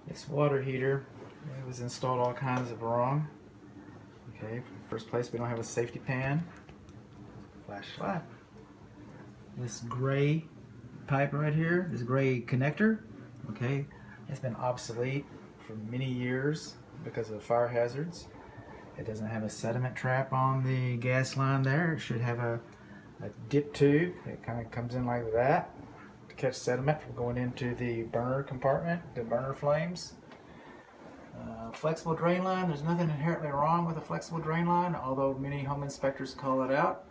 This water heater, it was installed all kinds of wrong. Okay, first place, we don't have a safety pan. Flashlight. This gray pipe right here, this gray connector, okay, it's been obsolete for many years because of fire hazards. It doesn't have a sediment trap on the gas line there. It should have a dip tube. It kind of comes in like that to catch sediment from going into the burner compartment, the burner flames. Flexible drain line, there's nothing inherently wrong with a flexible drain line, although many home inspectors call it out.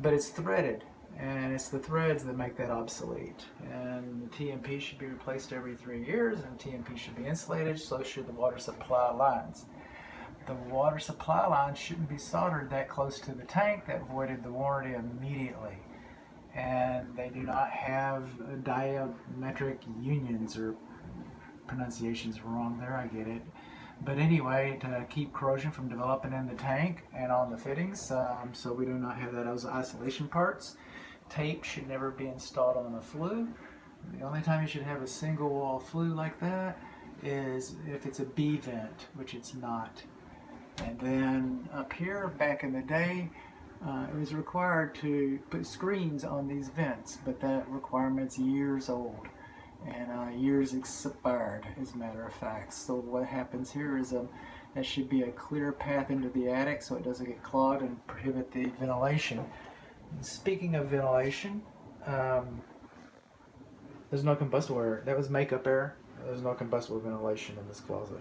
But it's threaded, and it's the threads that make that obsolete. And TMP should be replaced every 3 years, and TMP should be insulated, so should the water supply lines. The water supply lines shouldn't be soldered that close to the tank. That voided the warranty immediately. And they do not have diametric unions, or pronunciation's wrong there, I get it. But anyway, to keep corrosion from developing in the tank and on the fittings, so we do not have those isolation parts. Tape should never be installed on a flue. The only time you should have a single wall flue like that is if it's a B vent, which it's not. And then up here, back in the day, it was required to put screens on these vents, but that requirement's years old. And years expired, as a matter of fact. So what happens here is there should be a clear path into the attic so it doesn't get clogged and prohibit the ventilation. And speaking of ventilation, there's no combustible air. That was makeup air. There's no combustible ventilation in this closet.